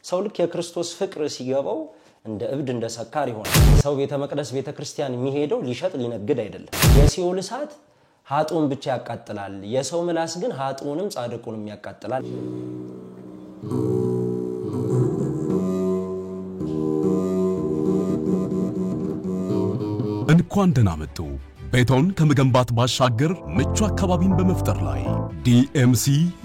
ሰው ልክ የክርስቶስ ፍቅር ሲገባው እንደ እብድ እንደ ሰካር ይሆናል ሰው ቤተ መቅደስ ቤተ ክርስቲያን የሚሄደው ሊሸጥ ሊነግድ አይደለም የሲኦል እሳት ኃጥኡን ብቻ ያቃጥላል የሰው ምላስ ግን ኃጥኡንም ጻድቁንም ያቃጥላል እንኳን ደህና መጡ ቤቶን ከመገንባት ባሻገር ምቹ አካባቢን በመፍጠር ላይ ዲኤምሲ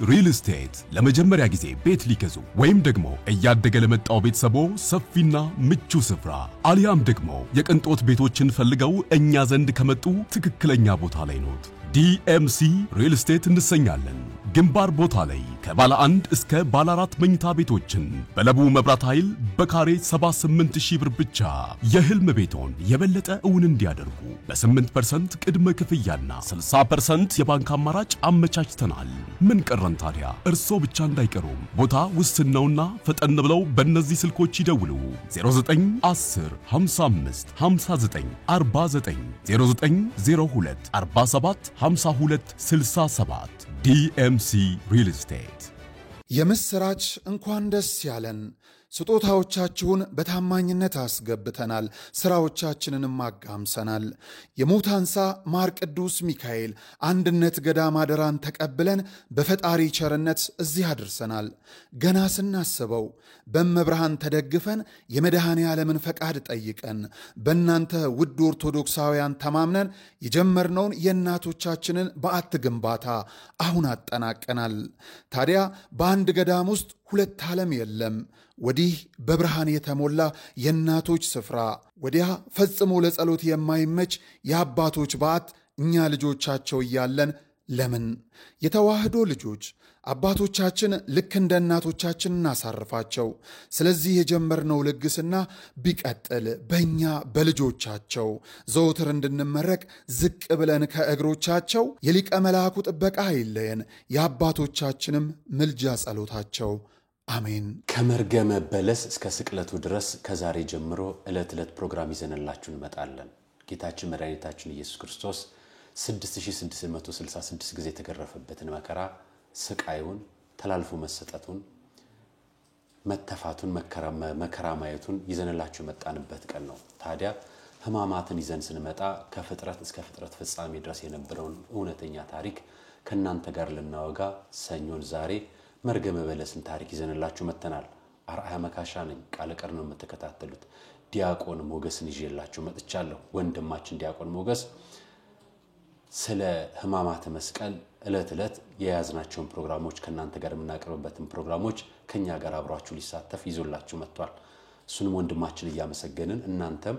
ሪል ስቴት ለመጀመሪያ ጊዜ ቤት ሊገዙ ወይም ደግሞ እያደገ ለመጣው ቤተሰቦ ሰፊና ምቹ ስፍራ አሊያም ደግሞ የቅንጦት ቤቶችን ፈልገው እኛ ዘንድ ከመጡ ትክክለኛ ቦታ ላይ ኖት ዲኤምሲ ሪል ስቴት እንሰኛለን ግንባር ቦታ ላይ ከባለ 1 እስከ ባለ 4 መኝታ ቤቶችን በለቡ መብራት ኃይል በካሬ 78000 ብር ብቻ የህልም ቤቶን የበለጠ እውን እንዲያደርጉ በ8% ቅድመ ክፍያና 60% የባንክ አማራጭ አመቻችተናል ምን ቀረን ታዲያ እርሶ ብቻ እንዳይቀሩ ቦታ ውስን ነውና ፈጠን ብለው በእነዚህ ስልኮች ይደውሉ 0910 55 59 49 0902 47 52 67 DMC Real Estate የምስራች እንኳን ደስ ያለን ስጦታዎቻችሁን በታማኝነት አስገብተናል ስራዎቻችንንም አጋምሰናል የሙታንሳ ማር ቅዱስ ሚካኤል አንድነት ገዳም አደራን ተቀብለን በፈጣሪ ቸርነት እዚህ አድርሰናል ገና ስናስበው በመብርሃን ተደግፈን የመድኃኔ ዓለምን ፈቃድ ጠይቀን በእናንተ ውድ ኦርቶዶክሳውያን ተማምነን የጀመርነውን የእናቶቻችንን በዓት ግንባታ አሁን አጠናቀናል ታዲያ በአንድ ገዳም ውስጥ ሁለት ዓለም የለም ወዲህ በብርሃን የተሞላ የእናቶች ስፍራ ወዲያ ፈጽሞ ለጸሎት የማይመች የአባቶች በዓት እኛ ልጆቻቸው እያለን ለምን የተዋህዶ ልጆች አባቶቻችን ልክ እንደ እናቶቻችን እናሳርፋቸው ስለዚህ የጀመርነው ልግስና ቢቀጥል በእኛ በልጆቻቸው ዘውትር እንድንመረቅ ዝቅ ብለን ከእግሮቻቸው የሊቀ መላእክቱ ጥበቃ አይለየን የአባቶቻችንም ምልጃ ጸሎታቸው አሜን ከመርገመ በለስ እስከ ስቅለቱ ድረስ ከዛሬ ጀምሮ ዕለት ፕሮግራም ይዘንላችሁ እንመጣለን ጌታችን መድኃኒታችን ኢየሱስ ክርስቶስ 6666 ጊዜ ተገረፈበትን መከራ ስቃዩን ተላልፎ መሰጠቱን መተፋቱን መከራ ማየቱን ይዘንላችሁ መጣንበት ቀን ነው ታዲያ ህማማትን ይዘን ስንመጣ ከፍጥረት እስከ ፍጥረት ፍጻሜ ድረስ የነበረውን እውነተኛ ታሪክ ከናንተ ጋር ልናወጋ ሰኞን ዛሬ መርገመ በለስን ታሪክ ይዘንላችሁ መተናል አርአያ መካሻ ነኝ ቃለ ቀር ነው የምትከታተሉት ዲያቆን ሞገስን ይዤላችሁ መጥቻለሁ ወንድማችን ዲያቆን ሞገስ ስለ ህማማተ መስቀል ዕለት የያዝናቸውን ፕሮግራሞች ከናንተ ጋር የምናቀርብበትን ፕሮግራሞች ከኛ ጋር አብራችሁ ሊሳተፍ ይዞላችሁ መጥቷል እሱንም ወንድማችን እያመሰገንን እናንተም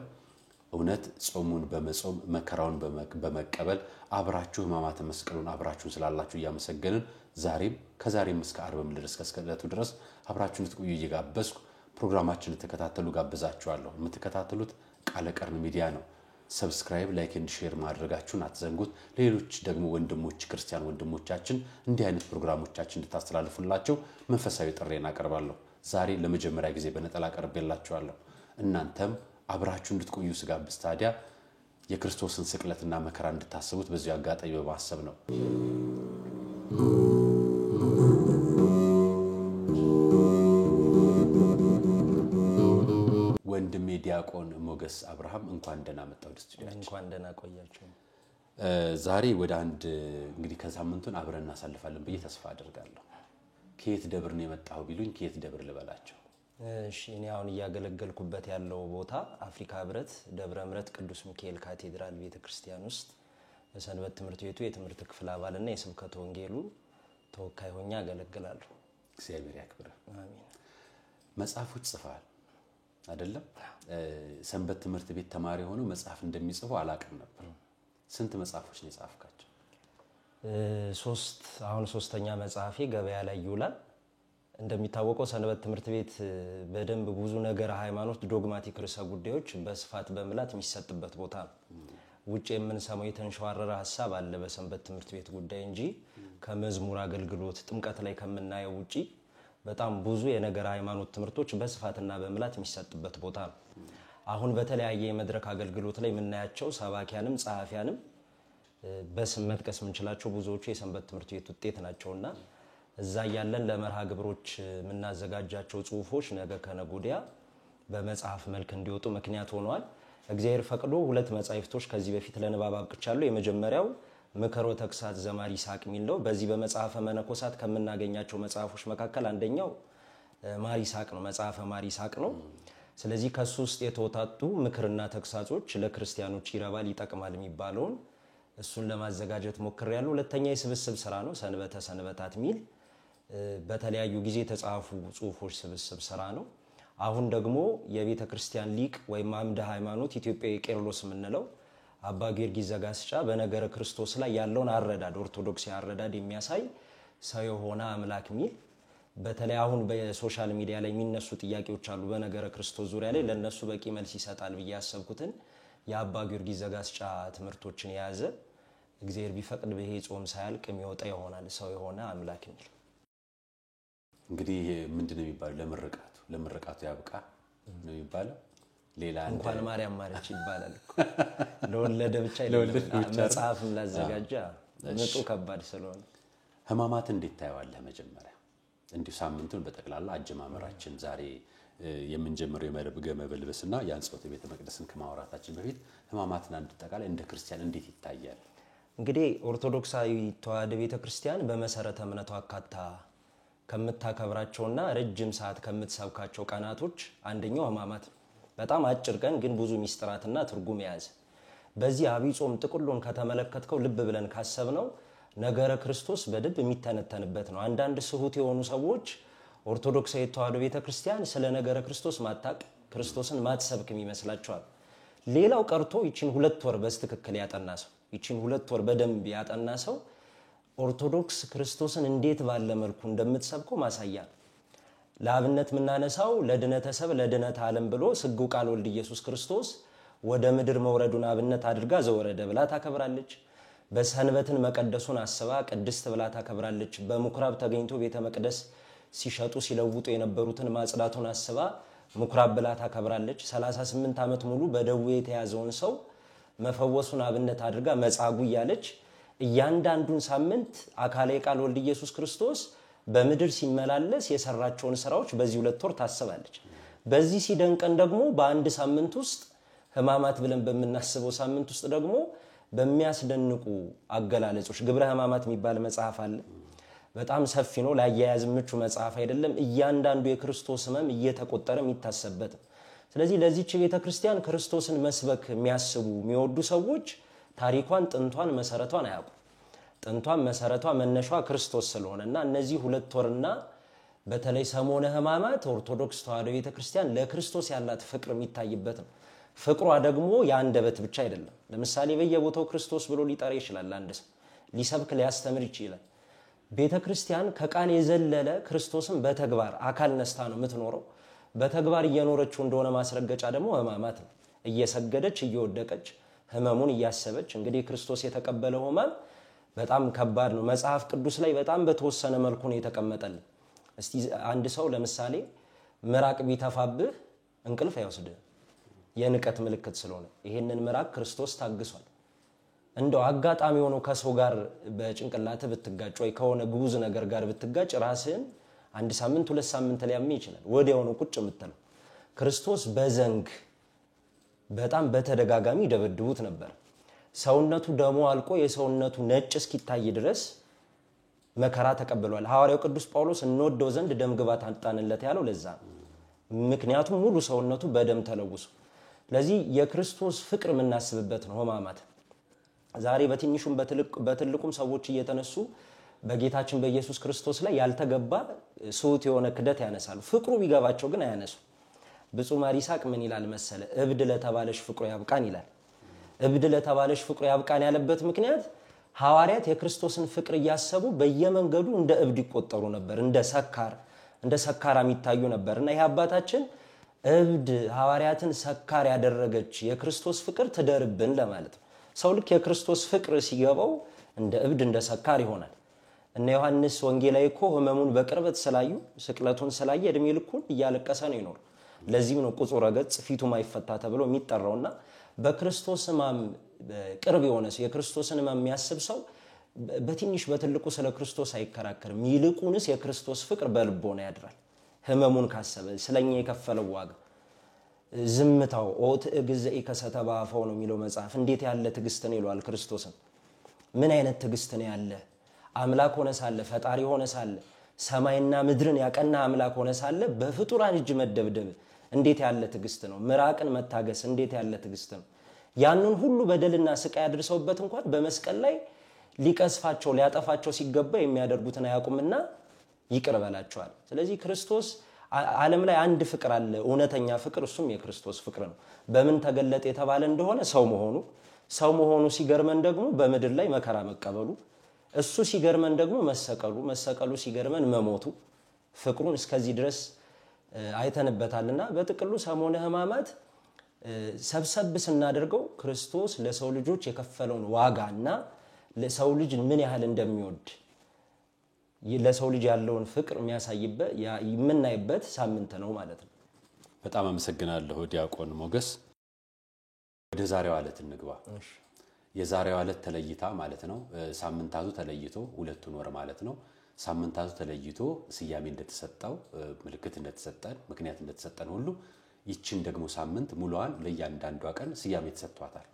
እውነት ጾሙን በመጾም መከራውን በመቀበል አብራችሁ ህማማተ መስቀሉን አብራችሁን ስላላችሁ እያመሰገንን ዛሬም ከዛሬም እስከ ዓርብ ድረስ እስከ ድረስ አብራችሁን ትቆዩ እየጋበዝኩ ፕሮግራማችንን ተከታተሉ ጋብዛችኋለሁ የምትከታተሉት ቃለ ቀርን ሚዲያ ነው ሰብስክራይብ ላይክ ኤንድ ሼር ማድረጋችሁን አትዘንጉት ሌሎች ደግሞ ወንድሞች ክርስቲያን ወንድሞቻችን እንዲህ አይነት ፕሮግራሞቻችን እንድታስተላልፉላቸው መንፈሳዊ ጥሪን አቀርባለሁ ዛሬ ለመጀመሪያ ጊዜ በነጠላ ቀርቤላችኋለሁ እናንተም አብራችሁ እንድትቆዩ ስጋብዝ ታዲያ የክርስቶስን ስቅለትና መከራ እንድታስቡት በዚህ አጋጣሚ በማሰብ ነው ወንድሜ ዲያቆን ሞገስ አብርሃም እንኳን ደህና መጣው ስቱዲዮአችን እንኳን ደህና ቆያችሁ ዛሬ ወደ አንድ እንግዲህ ከሳምንቱን አብረን እናሳልፋለን ብዬ ተስፋ አደርጋለሁ ከየት ደብር ነው የመጣው ቢሉኝ ከየት ደብር ልበላቸው እሺ እኔ አሁን ያገለገልኩበት ያለው ቦታ አፍሪካ ህብረት ደብረ ምረት ቅዱስ ሚካኤል ካቴድራል ቤተክርስቲያን ውስጥ በሰንበት ትምህርት ቤቱ የትምህርት ክፍል አባልና የስብከተ ወንጌሉ ተወካይ ሆኜ አገለግላለሁ እግዚአብሔር ያክብር አሜን መጽሐፎች ጽፈዋል አይደለም ሰንበት ትምህርት ቤት ተማሪ ሆኖ መጽሐፍ እንደሚጽፉ አላቀም ነበር ስንት መጽሐፎች ነው የጻፍካቸው አሁን ሶስተኛ መጽሐፌ ገበያ ላይ ይውላል እንደሚታወቀው ሰንበት ትምህርት ቤት በደንብ ብዙ ነገር ሃይማኖት ዶግማቲክ ርዕሰ ጉዳዮች በስፋት በመላት የሚሰጥበት ቦታ ውጪ የምንሰማው የተንሸዋረረ ሐሳብ አለ በሰንበት ትምህርት ቤት ጉዳይ እንጂ ከመዝሙር አገልግሎት ጥምቀት ላይ ከምናየው ውጪ በጣም ብዙ የነገር ሃይማኖት ትምህርቶች በስፋትና በመላት የሚሰጥበት ቦታ አሁን በተለያየ የመድረክ አገልግሎት ላይ የምናያቸው ሰባኪያንም ጸሐፊያንም በስም መጥቀስ ምንችላቸው ብዙዎቹ የሰንበት ትምህርት ቤት ውጤት ናቸውና እዛ ያለን ለመርሃ ግብሮች የምናዘጋጃቸው ጽሁፎች ነገ ከነጎዲያ በመጽሐፍ መልክ እንዲወጡ ምክንያት ሆኗል። እግዚአብሔር ፈቅዶ 2 መጻሕፍቶች ከዚህ በፊት ለንባብ አብቅቻለሁ። የመጀመሪያው ምክረ ወተግሳጽ ዘማሪ ይስሐቅ የሚል ነው። በዚህ በመጽሐፈ መነኮሳት ከምናገኛቸው መጽሐፎች መካከል አንደኛው ማር ይስሐቅ ነው፣ መጽሐፈ ማር ይስሐቅ ነው። ስለዚህ ከሱ ውስጥ የተወጣጡ ምክርና ተግሳጾች ለክርስቲያኖች ይረባል ይጠቅማል የሚባለውን እሱን ለማዘጋጀት ሞክሬያለሁ። ሁለተኛ የስብስብ ስራ ነው፣ ሰንበተ ሰንበታት ሚል በተለያዩ ጊዜ የተጻፉ ጽሁፎች ስብስብ ስራ ነው። አሁን ደግሞ የቤተ ክርስቲያን ሊቅ ወይም አምደ ሃይማኖት ኢትዮጵያዊ ቄርሎስ የምንለው አባ ጊዮርጊስ ዘጋስጫ በነገረ ክርስቶስ ላይ ያለውን አረዳድ ኦርቶዶክስ አረዳድ የሚያሳይ ሰው የሆነ አምላክ ሚል በተለይ አሁን በሶሻል ሚዲያ ላይ የሚነሱ ጥያቄዎች አሉ በነገረ ክርስቶስ ዙሪያ ላይ ለነሱ በቂ መልስ ይሰጣል ብዬ ያሰብኩትን የአባ ጊዮርጊስ ዘጋስጫ ትምህርቶችን የያዘ እግዚአብሔር ቢፈቅድ በይሄ ጾም ሳያልቅ የሚወጣ ይሆናል ሰው የሆነ አምላክ ሚል። እንግዲህ ምንድነው የሚባለው ለምርቃቱ ያብቃ ነው የሚባለው። ሌላ እንኳን ማርያም ማረች ይባላል እኮ ለወለደ ብቻ አይደለም መጽሐፍም ላዘጋጃ ምጡ ከባድ ስለሆነ። ሕማማት እንዴት ታየዋለህ? መጀመሪያ እንዲሁ ሳምንቱን በጠቅላላ አጀማመራችን ዛሬ የምንጀምረው የመርገመ በልበስና የአንጾተ ቤተ መቅደስን ከማውራታችን በፊት ሕማማትን አንድ ጠቃላይ እንደ ክርስቲያን እንዴት ይታያል? እንግዲህ ኦርቶዶክሳዊ ተዋሕዶ ቤተ ክርስቲያን በመሰረተ እምነቷ አካታ ከምታከብራቸውና ረጅም ሰዓት ከምትሰብካቸው ቀናቶች አንደኛው ሕማማት ነው። በጣም አጭር ቀን ግን ብዙ ሚስጥራትና ትርጉም የያዘ። በዚህ አብይ ጾም ጥቅሉን ከተመለከትከው ልብ ብለን ካሰብነው ነገረ ክርስቶስ በደንብ የሚተነተንበት ነው። አንዳንድ ስሁት የሆኑ ሰዎች ኦርቶዶክሳዊ ተዋሕዶ ቤተ ክርስቲያን ስለ ነገረ ክርስቶስ ማታቅ ክርስቶስን ማትሰብክ ይመስላቸዋል። ሌላው ቀርቶ ይቺን 2 ወር በስትክክል ያጠና ሰው ይቺን 2 ወር በደንብ ያጠና ሰው ኦርቶዶክስ ክርስቶስን እንዴት ባለ መልኩ እንደምትሰብከው ማሳያ ነው። ለአብነት የምናነሳው ለድነተ ሰብ ለድነተ ዓለም ብሎ ስግው ቃል ወልድ ኢየሱስ ክርስቶስ ወደ ምድር መውረዱን አብነት አድርጋ ዘወረደ ብላ ታከብራለች። በሰንበትን መቀደሱን አስባ ቅድስት ብላ ታከብራለች። በምኩራብ ተገኝቶ ቤተ መቅደስ ሲሸጡ ሲለውጡ የነበሩትን ማጽዳቱን አስባ ምኩራብ ብላ ታከብራለች። 38 ዓመት ሙሉ በደዌ የተያዘውን ሰው መፈወሱን አብነት አድርጋ መጻጉዕ እያለች እያንዳንዱን ሳምንት አካላዊ ቃል ወልድ ኢየሱስ ክርስቶስ በምድር ሲመላለስ የሰራቸውን ስራዎች በዚህ 2 ወር ታስባለች። በዚህ ሲደንቀን ደግሞ በአንድ ሳምንት ውስጥ ሕማማት ብለን በመናስበው ሳምንት ውስጥ ደግሞ በሚያስደንቁ አገላለጾች ግብረ ሕማማት የሚባል መጽሐፍ አለ። በጣም ሰፊ ነው፣ ለአያያዝ ምቹ መጽሐፍ አይደለም። እያንዳንዱ የክርስቶስ ሕመም እየተቆጠረ የሚታሰበት። ስለዚህ ለዚህች ቤተ ክርስቲያን ክርስቶስን መስበክ የሚያስቡ የሚወዱ ሰዎች ታሪኳን ጥንቷን መሰረቷን አያውቁ። ጥንቷን መሰረቷ መነሻዋ ክርስቶስ ስለሆነና እነዚህ 2 ወርና በተለይ ሰሞነ ሕማማት ኦርቶዶክስ ተዋሕዶ ቤተ ክርስቲያን ለክርስቶስ ያላት ፍቅር የሚታይበት ነው። ፍቅሯ ደግሞ የአንደበት ብቻ አይደለም። ለምሳሌ በየቦታው ክርስቶስ ብሎ ሊጠራ ይችላል። አንድ ሰው ሊሰብክ ሊያስተምር ይችላል። ቤተ ክርስቲያን ከቃል የዘለለ ክርስቶስን በተግባር አካል ነስታ ነው የምትኖረው። በተግባር እየኖረችው እንደሆነ ማስረገጫ ደግሞ ሕማማት ነው። እየሰገደች እየወደቀች ሕመሙን እያሰበች እንግዲህ ክርስቶስ የተቀበለው ሕማም በጣም ከባድ ነው። መጽሐፍ ቅዱስ ላይ በጣም በተወሰነ መልኩ ነው የተቀመጠልን። እስቲ አንድ ሰው ለምሳሌ ምራቅ ቢተፋብህ እንቅልፍ አይወስድህ፣ የንቀት ምልክት ስለሆነ ይሄንን ምራቅ ክርስቶስ ታግሷል። እንደው አጋጣሚ ሆኖ ከሰው ጋር በጭንቅላት ብትጋጭ ወይ ከሆነ ግዑዝ ነገር ጋር ብትጋጭ ራስህን 1 ሳምንት 2 ሳምንት ሊያምህ ይችላል። ወዲያው ነው ቁጭ የምትለው። ክርስቶስ በዘንግ በጣም በተደጋጋሚ ደበድቡት ነበር። ሰውነቱ ደሞ አልቆ የሰውነቱ ነጭ እስኪታይ ድረስ መከራ ተቀብሏል። ሐዋርያው ቅዱስ ጳውሎስ እንወደው ዘንድ ደም ግባት አጣንለት ያለው ለዛ። ምክንያቱም ሙሉ ሰውነቱ በደም ተለውሶ። ለዚህ የክርስቶስ ፍቅር የምናስብበት ነው ሕማማት። ዛሬ በትንሹም በትልቁም ሰዎች እየተነሱ በጌታችን በኢየሱስ ክርስቶስ ላይ ያልተገባ ስውት የሆነ ክደት ያነሳሉ። ፍቅሩ ቢገባቸው ግን አያነሱ። ብፁዕ ማር ይስሐቅ ምን ይላል መሰለ? እብድ ለተባለሽ ፍቅሩ ያብቃን ይላል። እብድ ለተባለሽ ፍቅሩ ያብቃን ያለበት ምክንያት ሐዋርያት የክርስቶስን ፍቅር እያሰቡ በየመንገዱ እንደ እብድ ይቆጠሩ ነበር፣ እንደ ሰካራ የሚታዩ ነበር። እና ይሄ አባታችን እብድ ሐዋርያትን ሰካር ያደረገች የክርስቶስ ፍቅር ትደርብን ለማለት ነው። ሰው ልክ የክርስቶስ ፍቅር ሲገባው እንደ እብድ እንደ ሰካር ይሆናል። እነ ዮሐንስ ወንጌላዊ እኮ ሕመሙን በቅርበት ስላዩ ስቅለቱን ስላየ እድሜ ልኩን እያለቀሰ ነው ይኖር። ለዚህም ነው ቁጹረ ገጽ ፊቱ ማይፈታ ተብሎ የሚጠራውና በክርስቶስ ሕማም ቅርብ የሆነ ሰው የክርስቶስን ሕማም የሚያስብ ሰው በትንሽ በትልቁ ስለ ክርስቶስ አይከራከርም። ይልቁንስ የክርስቶስ ፍቅር በልቦና ያድራል። ህመሙን ካሰበ ስለኛ የከፈለው ዋጋ ዝምታው ኦት እግዘኢ ከሰተባፈው ነው የሚለው መጽሐፍ። እንዴት ያለ ትዕግስት ነው ይሏል ክርስቶስን። ምን አይነት ትዕግስት ነው ያለ? አምላክ ሆነ ሳለ ፈጣሪ ሆነ ሳለ ሰማይና ምድርን ያቀና አምላክ ሆነ ሳለ በፍጡራን እጅ መደብደብ እንዴት ያለ ትዕግስት ነው? ምራቅን መታገስ እንዴት ያለ ትዕግስት ነው? ያንን ሁሉ በደልና ስቃይ አድርሰውበት እንኳን በመስቀል ላይ ሊቀስፋቸው ሊያጠፋቸው ሲገባ የሚያደርጉትን አያውቁምና ይቅር በላቸዋል። ስለዚህ ክርስቶስ ዓለም ላይ አንድ ፍቅር አለ፣ እውነተኛ ፍቅር፣ እሱም የክርስቶስ ፍቅር ነው። በምን ተገለጠ የተባለ እንደሆነ ሰው መሆኑ ሲገርመን ደግሞ በምድር ላይ መከራ መቀበሉ፣ እሱ ሲገርመን ደግሞ መሰቀሉ ሲገርመን መሞቱ፣ ፍቅሩን እስከዚህ ድረስ አይተንበታልና በጥቅሉ ሰሞነ ሕማማት ሰብሰብ ስናደርገው ክርስቶስ ለሰው ልጆች የከፈለውን ዋጋና ለሰው ልጅ ምን ያህል እንደሚወድ ለሰው ልጅ ያለውን ፍቅር የሚያሳይበት የምናይበት ሳምንት ነው ማለት ነው። በጣም አመሰግናለሁ ዲያቆን ሞገስ። ወደ ዛሬው ዕለት እንግባ። የዛሬው ዕለት ተለይታ ማለት ነው ሳምንታቱ ተለይቶ ሁለቱን ወር ማለት ነው ሳምንታቱ ተለይቶ ስያሜ እንደተሰጠው ምልክት እንደተሰጠን ምክንያት እንደተሰጠን ሁሉ ይችን ደግሞ ሳምንት ሙሉዋን ለእያንዳንዷ ቀን ስያሜ ተሰጥቷታል።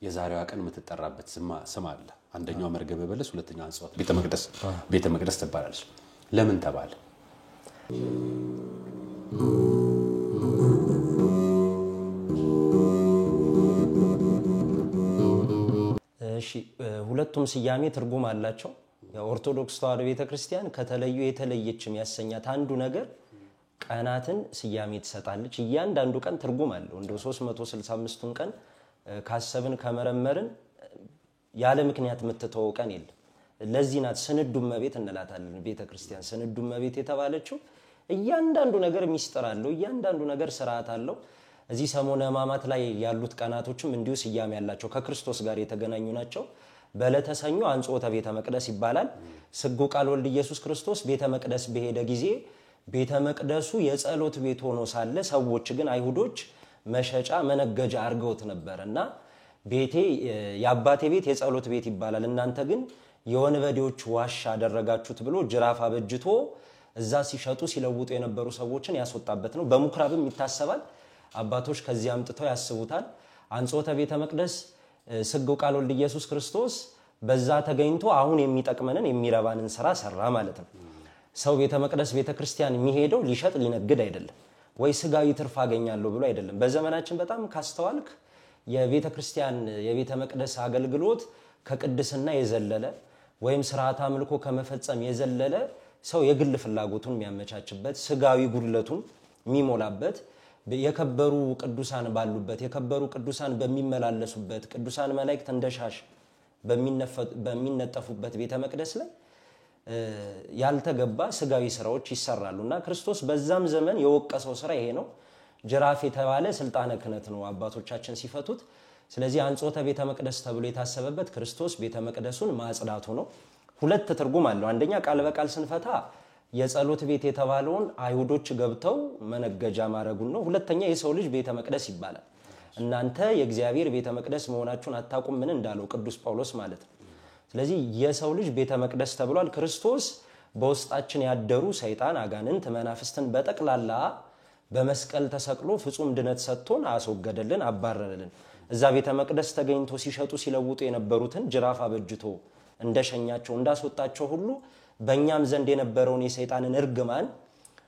የዛሬዋ ቀን የምትጠራበት ስም አለ። አንደኛው መርገበ በለስ፣ ሁለተኛው አንጾት ቤተ መቅደስ ትባላለች። ለምን ተባለ? እሺ ሁለቱም ስያሜ ትርጉም አላቸው። የኦርቶዶክስ ተዋሕዶ ቤተክርስቲያን ከተለዩ የተለየችም ያሰኛት አንዱ ነገር ቀናትን ስያሜ ትሰጣለች። እያንዳንዱ ቀን ትርጉም አለው። እንደ 365ቱን ቀን ካሰብን ከመረመርን ያለ ምክንያት የምትተወው ቀን የለም። ለዚህ ናት ስንዱ እመቤት እንላታለን። ቤተክርስቲያን ስንዱ እመቤት የተባለችው እያንዳንዱ ነገር ሚስጥር አለው፣ እያንዳንዱ ነገር ስርዓት አለው። እዚህ ሰሞነ ሕማማት ላይ ያሉት ቀናቶችም እንዲሁ ስያሜ ያላቸው ከክርስቶስ ጋር የተገናኙ ናቸው። በዕለተ ሰኞ አንጾተ ቤተ መቅደስ ይባላል። ስጉ ቃል ወልድ ኢየሱስ ክርስቶስ ቤተ መቅደስ በሄደ ጊዜ ቤተ መቅደሱ የጸሎት ቤት ሆኖ ሳለ ሰዎች ግን አይሁዶች መሸጫ መነገጃ አርገውት ነበርና ቤቴ የአባቴ ቤት የጸሎት ቤት ይባላል፣ እናንተ ግን የወንበዴዎች ዋሻ አደረጋችሁት ብሎ ጅራፍ አበጅቶ እዛ ሲሸጡ ሲለውጡ የነበሩ ሰዎችን ያስወጣበት ነው። በምኩራብም ይታሰባል። አባቶች ከዚህ አምጥተው ያስቡታል። አንጾተ ቤተ መቅደስ ስጉ ቃል ወልድ ኢየሱስ ክርስቶስ በዛ ተገኝቶ አሁን የሚጠቅመንን የሚረባንን ስራ ሰራ ማለት ነው። ሰው ቤተ መቅደስ ቤተ ክርስቲያን የሚሄደው ሊሸጥ ሊነግድ አይደለም፣ ወይ ስጋዊ ትርፍ አገኛለሁ ብሎ አይደለም። በዘመናችን በጣም ካስተዋልክ የቤተ ክርስቲያን የቤተ መቅደስ አገልግሎት ከቅድስና የዘለለ ወይም ስርዓተ አምልኮ ከመፈጸም የዘለለ ሰው የግል ፍላጎቱን የሚያመቻችበት ስጋዊ ጉድለቱን የሚሞላበት የከበሩ ቅዱሳን ባሉበት የከበሩ ቅዱሳን በሚመላለሱበት ቅዱሳን መላእክት እንደሻሽ በሚነጠፉበት ቤተ መቅደስ ላይ ያልተገባ ስጋዊ ስራዎች ይሰራሉና ክርስቶስ በዛም ዘመን የወቀሰው ስራ ይሄ ነው። ጅራፍ የተባለ ስልጣነ ክህነት ነው አባቶቻችን ሲፈቱት። ስለዚህ አንጾተ ቤተ መቅደስ ተብሎ የታሰበበት ክርስቶስ ቤተ መቅደሱን ማጽዳቱ ነው። ሁለት ትርጉም አለው። አንደኛ ቃል በቃል ስንፈታ የጸሎት ቤት የተባለውን አይሁዶች ገብተው መነገጃ ማረጉን ነው። ሁለተኛ የሰው ልጅ ቤተ መቅደስ ይባላል። እናንተ የእግዚአብሔር ቤተ መቅደስ መሆናችሁን አታውቁም ምን እንዳለው ቅዱስ ጳውሎስ ማለት ነው። ስለዚህ የሰው ልጅ ቤተ መቅደስ ተብሏል። ክርስቶስ በውስጣችን ያደሩ ሰይጣን፣ አጋንንት፣ መናፍስትን በጠቅላላ በመስቀል ተሰቅሎ ፍጹም ድነት ሰጥቶን አስወገደልን፣ አባረረልን። እዛ ቤተ መቅደስ ተገኝቶ ሲሸጡ ሲለውጡ የነበሩትን ጅራፍ አበጅቶ እንደሸኛቸው እንዳስወጣቸው ሁሉ በእኛም ዘንድ የነበረውን የሰይጣንን እርግማን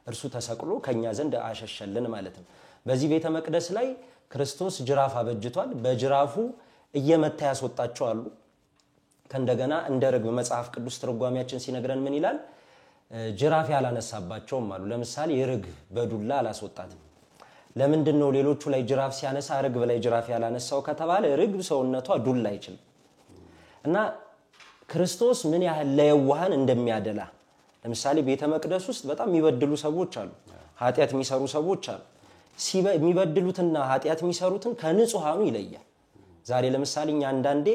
እርሱ ተሰቅሎ ከኛ ዘንድ አሸሸልን ማለት ነው። በዚህ ቤተ መቅደስ ላይ ክርስቶስ ጅራፍ አበጅቷል። በጅራፉ እየመታ ያስወጣቸው አሉ። ከእንደገና እንደ ርግብ መጽሐፍ ቅዱስ ትርጓሜያችን ሲነግረን ምን ይላል? ጅራፍ ያላነሳባቸውም አሉ። ለምሳሌ ርግብ በዱላ አላስወጣትም። ለምንድን ነው ሌሎቹ ላይ ጅራፍ ሲያነሳ ርግብ ላይ ጅራፍ ያላነሳው ከተባለ ርግብ ሰውነቷ ዱላ አይችልም። እና ክርስቶስ ምን ያህል ለየዋሃን እንደሚያደላ ለምሳሌ ቤተ መቅደስ ውስጥ በጣም የሚበድሉ ሰዎች አሉ፣ ኃጢያት የሚሰሩ ሰዎች አሉ። የሚበድሉትና ኃጢያት የሚሰሩትን ከንጹሃኑ ይለያል። ዛሬ ለምሳሌ እኛ አንዳንዴ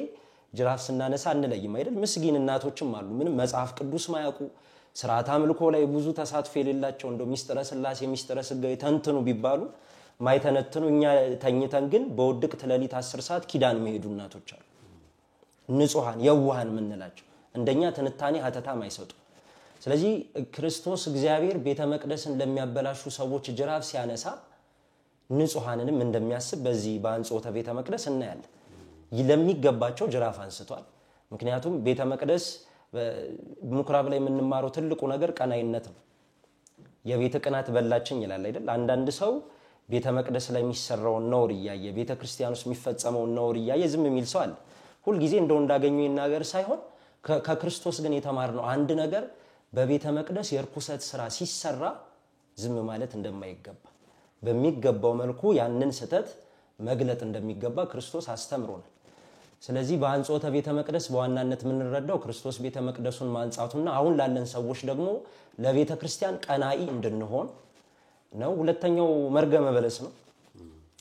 ጅራፍ ስናነሳ እንለይም አይደል? ምስኪን እናቶችም አሉ ምንም መጽሐፍ ቅዱስ ማያውቁ ስርዓተ አምልኮ ላይ ብዙ ተሳትፎ የሌላቸው እንደው ሚስጥረ ሥላሴ ሚስጥረ ሥጋዌ ተንትኑ ቢባሉ ማይተነትኑ እኛ ተኝተን ግን በውድቅት ሌሊት 10 ሰዓት ኪዳን መሄዱ እናቶች አሉ። ንጹሃን የዋሃን ምንላቸው እንደኛ ትንታኔ ሀተታም አይሰጡ። ስለዚህ ክርስቶስ እግዚአብሔር ቤተ መቅደስን ለሚያበላሹ ሰዎች ጅራፍ ሲያነሳ ንጹሃንንም እንደሚያስብ በዚህ በአንጾተ ቤተ መቅደስ እናያለን። ለሚገባቸው ጅራፍ አንስቷል። ምክንያቱም ቤተ መቅደስ ምኩራብ ላይ የምንማረው ትልቁ ነገር ቀናይነት ነው። የቤተ ቅናት በላችኝ ይላል አይደል? አንዳንድ ሰው ቤተ መቅደስ ላይ የሚሰራው ነውር ያየ ቤተ ክርስቲያን ውስጥ የሚፈጸመው ነውር ያየ ዝም የሚል ሰው አለ። ሁሉ ጊዜ እንደው እንዳገኙ ይናገር ሳይሆን ከክርስቶስ ግን የተማርነው አንድ ነገር በቤተ መቅደስ የርኩሰት ስራ ሲሰራ ዝም ማለት እንደማይገባ በሚገባው መልኩ ያንን ስተት መግለጥ እንደሚገባ ክርስቶስ አስተምሮናል። ስለዚህ በአንጾተ ቤተ መቅደስ በዋናነት የምንረዳው ክርስቶስ ቤተ መቅደሱን ማንጻቱና አሁን ላለን ሰዎች ደግሞ ለቤተ ክርስቲያን ቀናኢ እንድንሆን ነው። ሁለተኛው መርገመ በለስ ነው።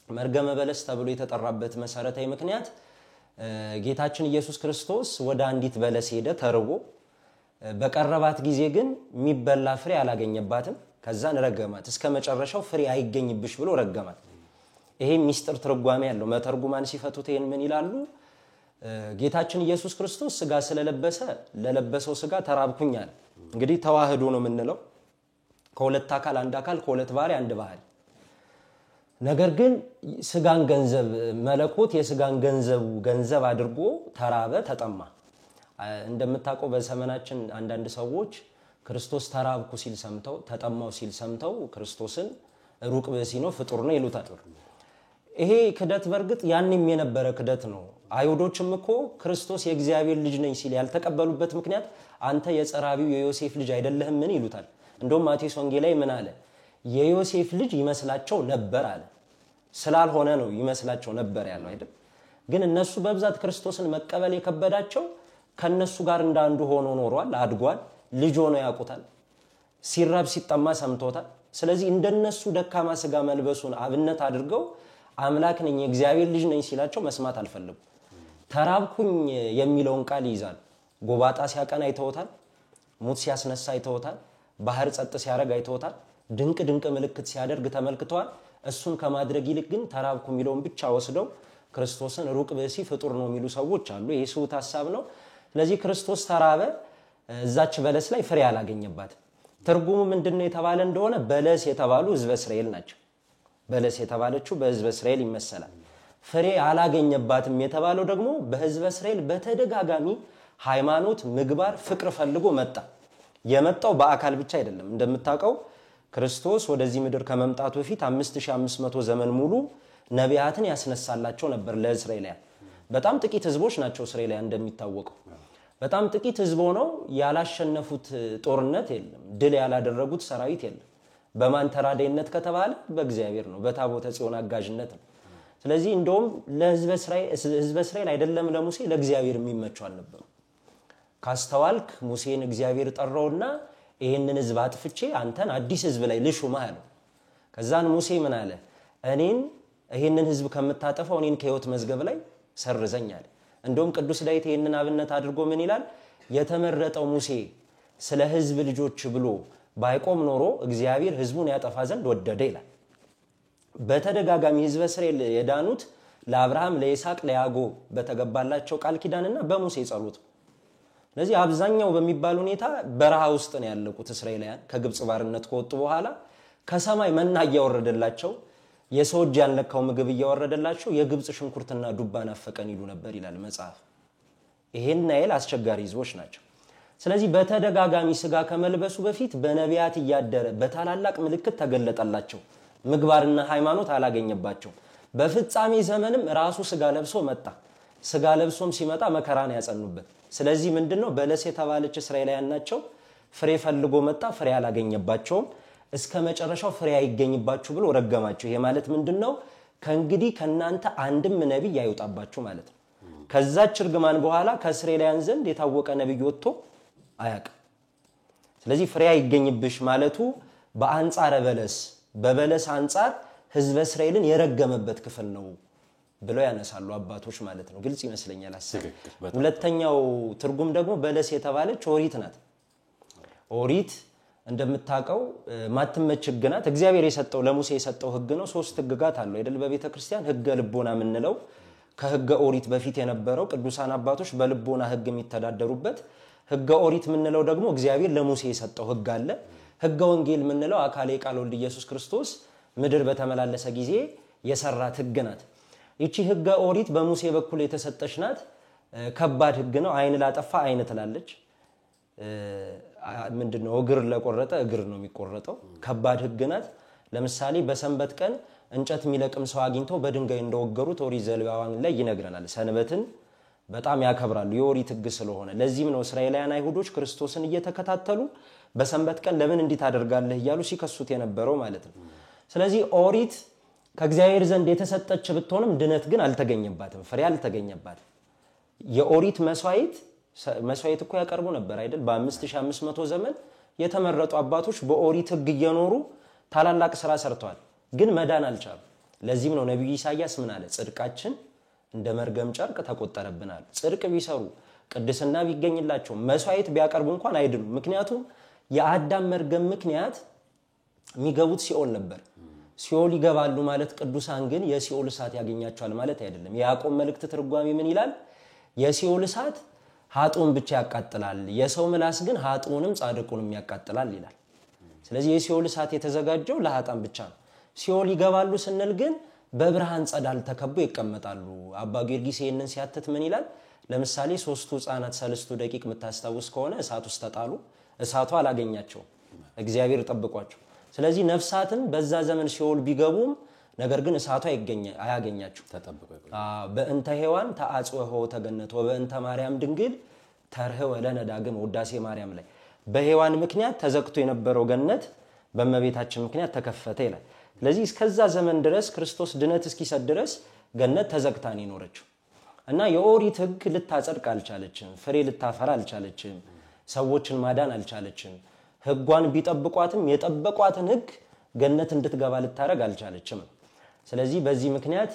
መርገመ በለስ ተብሎ የተጠራበት መሰረታዊ ምክንያት ጌታችን ኢየሱስ ክርስቶስ ወደ አንዲት በለስ ሄደ ተርቦ በቀረባት ጊዜ ግን የሚበላ ፍሬ አላገኘባትም። ከዛን ረገማት። እስከ መጨረሻው ፍሬ አይገኝብሽ ብሎ ረገማት። ይሄ ሚስጥር ትርጓሜ ያለው መተርጉማን ሲፈቱት ይሄን ምን ይላሉ? ጌታችን ኢየሱስ ክርስቶስ ስጋ ስለለበሰ ለለበሰው ስጋ ተራብኩኛል። እንግዲህ ተዋህዶ ነው የምንለው ከሁለት አካል አንድ አካል ከሁለት ባህሪ አንድ ባህሪ። ነገር ግን ስጋን ገንዘብ መለኮት የስጋን ገንዘብ አድርጎ ተራበ ተጠማ። እንደምታውቀው በዘመናችን አንዳንድ ሰዎች ክርስቶስ ተራብኩ ሲል ሰምተው ተጠማው ሲል ሰምተው ክርስቶስን ሩቅ ብእሲ ነው ፍጡር ነው ይሉታል። ይሄ ክደት በርግጥ ያንንም የነበረ ክደት ነው። አይሁዶችም እኮ ክርስቶስ የእግዚአብሔር ልጅ ነኝ ሲል ያልተቀበሉበት ምክንያት አንተ የጸራቢው የዮሴፍ ልጅ አይደለህም ምን ይሉታል። እንደውም ማቴዎስ ወንጌል ላይ ምን አለ? የዮሴፍ ልጅ ይመስላቸው ነበር አለ። ስላልሆነ ነው ይመስላቸው ነበር ያለው አይደል? ግን እነሱ በብዛት ክርስቶስን መቀበል የከበዳቸው ከነሱ ጋር እንዳንዱ ሆኖ ኖሯል፣ አድጓል፣ ልጅ ሆኖ ያውቁታል፣ ሲራብ ሲጠማ ሰምቶታል። ስለዚህ እንደነሱ ደካማ ስጋ መልበሱን አብነት አድርገው አምላክ ነኝ የእግዚአብሔር ልጅ ነኝ ሲላቸው መስማት አልፈልጉም። ተራብኩኝ የሚለውን ቃል ይይዛል። ጎባጣ ሲያቀና አይተውታል፣ ሙት ሲያስነሳ አይተውታል፣ ባህር ጸጥ ሲያረግ አይተውታል፣ ድንቅ ምልክት ሲያደርግ ተመልክተዋል። እሱን ከማድረግ ይልቅ ግን ተራብኩ የሚለውን ብቻ ወስደው ክርስቶስን ሩቅ ብእሲ ፍጡር ነው የሚሉ ሰዎች አሉ። ይሄ ስውት ሐሳብ ነው። ስለዚህ ክርስቶስ ተራበ፣ እዛች በለስ ላይ ፍሬ አላገኘባት። ትርጉሙ ምንድነው የተባለ እንደሆነ በለስ የተባሉ ህዝበ እስራኤል ናቸው። በለስ የተባለችው በህዝበ እስራኤል ይመሰላል። ፍሬ አላገኘባትም የተባለው ደግሞ በህዝበ እስራኤል በተደጋጋሚ ሃይማኖት፣ ምግባር፣ ፍቅር ፈልጎ መጣ። የመጣው በአካል ብቻ አይደለም። እንደምታውቀው ክርስቶስ ወደዚህ ምድር ከመምጣቱ በፊት 5500 ዘመን ሙሉ ነቢያትን ያስነሳላቸው ነበር ለእስራኤላውያን። በጣም ጥቂት ህዝቦች ናቸው እስራኤላውያን እንደሚታወቀው። በጣም ጥቂት ህዝብ ሆነው ያላሸነፉት ጦርነት የለም፣ ድል ያላደረጉት ሰራዊት የለም። በማን ተራዳይነት ከተባለ በእግዚአብሔር ነው፣ በታቦተ ጽዮን አጋዥነት ነው። ስለዚህ እንደውም ለህዝበ እስራኤል አይደለም ለሙሴ ለእግዚአብሔር የሚመቸው አልነበሩ። ካስተዋልክ ሙሴን እግዚአብሔር ጠራውና ይሄንን ህዝብ አጥፍቼ አንተን አዲስ ህዝብ ላይ ልሹምህ አለው። ከዛን ሙሴ ምን አለ? እኔን ይሄንን ህዝብ ከምታጠፋው እኔን ከህይወት መዝገብ ላይ ሰርዘኝ አለ። እንደውም ቅዱስ ዳዊት ይሄንን አብነት አድርጎ ምን ይላል? የተመረጠው ሙሴ ስለ ህዝብ ልጆች ብሎ ባይቆም ኖሮ እግዚአብሔር ህዝቡን ያጠፋ ዘንድ ወደደ ይላል። በተደጋጋሚ ህዝበ እስራኤል የዳኑት ለአብርሃም፣ ለይስሐቅ፣ ለያዕቆብ በተገባላቸው ቃል ኪዳንና በሙሴ ጸሎት። ስለዚህ አብዛኛው በሚባል ሁኔታ በረሃ ውስጥ ነው ያለቁት እስራኤላውያን። ከግብጽ ባርነት ከወጡ በኋላ ከሰማይ መና እያወረደላቸው የሰው እጅ ያልነካው ምግብ እያወረደላቸው የግብጽ ሽንኩርትና ዱባ ናፈቀን ይሉ ነበር ይላል መጽሐፍ። ይሄን ናይል አስቸጋሪ ህዝቦች ናቸው። ስለዚህ በተደጋጋሚ ስጋ ከመልበሱ በፊት በነቢያት እያደረ በታላላቅ ምልክት ተገለጠላቸው። ምግባርና ሃይማኖት አላገኘባቸው። በፍጻሜ ዘመንም ራሱ ስጋ ለብሶ መጣ። ስጋ ለብሶም ሲመጣ መከራን ያጸኑበት። ስለዚህ ምንድነው በለስ የተባለች እስራኤላውያን ናቸው። ፍሬ ፈልጎ መጣ፣ ፍሬ አላገኘባቸውም። እስከ መጨረሻው ፍሬ አይገኝባችሁ ብሎ ረገማቸው። ይሄ ማለት ምንድነው? ከእንግዲህ ከናንተ አንድም ነብይ አይወጣባችሁ ማለት ነው። ከዛች ርግማን በኋላ ከእስራኤላውያን ዘንድ የታወቀ ነብይ ወጥቶ አያውቅም። ስለዚህ ፍሬ አይገኝብሽ ማለቱ በአንጻረ በለስ በበለስ አንጻር ህዝበ እስራኤልን የረገመበት ክፍል ነው ብለው ያነሳሉ አባቶች ማለት ነው። ግልጽ ይመስለኛል አሰብ። ሁለተኛው ትርጉም ደግሞ በለስ የተባለች ኦሪት ናት። ኦሪት እንደምታውቀው ማትመች ህግ ናት። እግዚአብሔር የሰጠው ለሙሴ የሰጠው ህግ ነው። 3 ህግጋት አሉ አይደል? በቤተ ክርስቲያን ህገ ልቦና የምንለው ከህገ ኦሪት በፊት የነበረው ቅዱሳን አባቶች በልቦና ህግ የሚተዳደሩበት ህገ ኦሪት ምንለው ደግሞ እግዚአብሔር ለሙሴ የሰጠው ህግ አለ ህገ ወንጌል ምንለው አካለ ቃል ወልድ ኢየሱስ ክርስቶስ ምድር በተመላለሰ ጊዜ የሰራት ህግ ናት ይቺ ህገ ኦሪት በሙሴ በኩል የተሰጠች ናት ከባድ ህግ ነው አይን ላጠፋ አይን ትላለች ምንድነው እግር ለቆረጠ እግር ነው የሚቆረጠው ከባድ ህግ ናት ለምሳሌ በሰንበት ቀን እንጨት የሚለቅም ሰው አግኝቶ በድንጋይ እንደወገሩት ኦሪት ዘሌዋውያን ላይ ይነግረናል ሰንበትን በጣም ያከብራሉ የኦሪት ህግ ስለሆነ ለዚህም ነው እስራኤላውያን አይሁዶች ክርስቶስን እየተከታተሉ በሰንበት ቀን ለምን እንዲት አደርጋለህ ይያሉ ሲከሱት የነበረው ማለት ነው ስለዚህ ኦሪት ከእግዚአብሔር ዘንድ የተሰጠች ብትሆንም ድነት ግን አልተገኘባትም ፍሬ አልተገኘባትም የኦሪት መስዋዕት እኮ ያቀርቡ ነበር አይደል በ5500 ዘመን የተመረጡ አባቶች በኦሪት ህግ እየኖሩ ታላላቅ ስራ ሰርተዋል ግን መዳን አልቻሉ ለዚህም ነው ነብዩ ኢሳይያስ ምን አለ ጽድቃችን እንደ መርገም ጨርቅ ተቆጠረብናል ጽድቅ ቢሰሩ ቅድስና ቢገኝላቸው መስዋዕት ቢያቀርቡ እንኳን አይድኑ ምክንያቱም የአዳም መርገም ምክንያት የሚገቡት ሲኦል ነበር ሲኦል ይገባሉ ማለት ቅዱሳን ግን የሲኦል እሳት ያገኛቸዋል ማለት አይደለም የያዕቆብ መልእክት ትርጓሜ ምን ይላል የሲኦል እሳት ኃጥኡን ብቻ ያቃጥላል የሰው ምላስ ግን ኃጥኡንም ጻድቁንም ያቃጥላል ይላል ስለዚህ የሲኦል እሳት የተዘጋጀው ለኃጥአን ብቻ ነው ሲኦል ይገባሉ ስንል ግን በብርሃን ጸዳል ተከቦ ይቀመጣሉ አባ ጊዮርጊስ ይሄንን ሲያተት ምን ይላል ለምሳሌ ሶስቱ ህፃናት 3 ደቂቅ መታስተውስ ከሆነ እሳት ውስጥ ተጣሉ እሳቱ አላገኛቸው እግዚአብሔር ጠብቋቸው ስለዚህ ነፍሳትን በዛ ዘመን ሲኦል ቢገቡም ነገር ግን እሳቱ አያገኛቸው ተጠብቀው በእንተ ሔዋን ተአጽወ ተገነቶ በእንተ ማርያም ድንግል ተርህወ ለነ ዳግም ውዳሴ ማርያም ላይ በሔዋን ምክንያት ተዘግቶ የነበረው ገነት በመቤታችን ምክንያት ተከፈተ ይላል ስለዚህ እስከዛ ዘመን ድረስ ክርስቶስ ድነት እስኪሰጥ ድረስ ገነት ተዘግታን ይኖረችው እና የኦሪት ህግ ልታጸድቅ አልቻለችም ፍሬ ልታፈራ አልቻለችም ሰዎችን ማዳን አልቻለችም ህጓን ቢጠብቋትም የጠበቋትን ህግ ገነት እንድትገባ ልታረግ አልቻለችም ስለዚህ በዚህ ምክንያት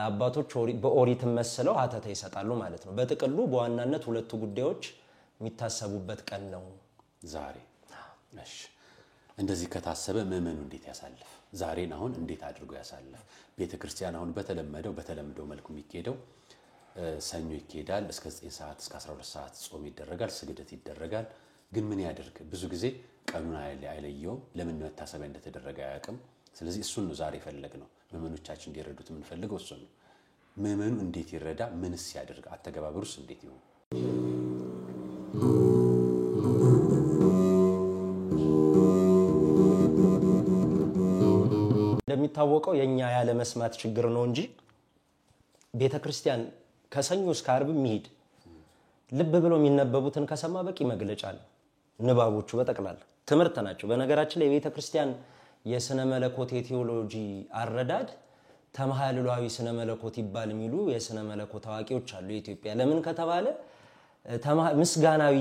አባቶች በኦሪት መስለው ሀተታ ይሰጣሉ ማለት ነው በጥቅሉ በዋናነት ሁለቱ ጉዳዮች የሚታሰቡበት ቀን ነው ዛሬ እሺ እንደዚህ ከታሰበ ምእመኑ እንዴት ያሳልፍ ዛሬን አሁን እንዴት አድርጎ ያሳልፍ ቤተክርስቲያን አሁን በተለምዶ መልኩ የሚሄደው ሰኞ ይኬዳል እስከ 9 ሰዓት እስከ 12 ሰዓት ጾም ይደረጋል ስግደት ይደረጋል ግን ምን ያደርግ ብዙ ጊዜ ቀኑን አይለየው ለምን መታሰቢያ እንደተደረገ ያያቅም ስለዚህ እሱን ነው ዛሬ ፈለግነው ምእመኖቻችን እንዲረዱት ምን ፈልገው እሱን ነው ምእመኑ እንዴት ይረዳ ምንስ ያደርግ አተገባበሩስ እንዴት ይሁን እንደሚታወቀው የኛ ያለ መስማት ችግር ነው እንጂ ቤተክርስቲያን ከሰኞ እስከ ዓርብ የሚሄድ ልብ ብሎ የሚነበቡትን ከሰማ በቂ መግለጫ አለ ንባቦቹ በጠቅላላ ትምህርት ናቸው በነገራችን ላይ ቤተክርስቲያን የስነ መለኮት የቴዎሎጂ አረዳድ ተማሃልሏዊ ስነ መለኮት ይባል የሚሉ የስነ መለኮት ታዋቂዎች አሉ ኢትዮጵያ ለምን ከተባለ ምስጋናዊ